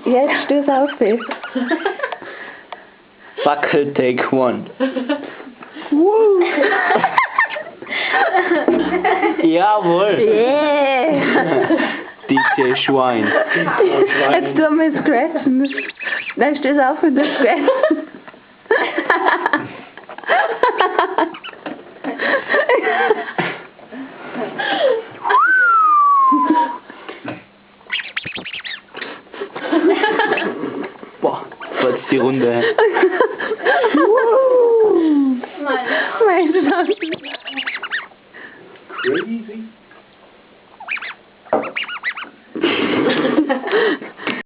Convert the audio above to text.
Jetzt stöß auf. Fackel take one. Jawohl. Yeah. DJ Schwein. Jetzt tun wir scratchen. Dann stöß auf mit der Scratchen. Boah, das ist die Runde. Meine Dank. Crazy.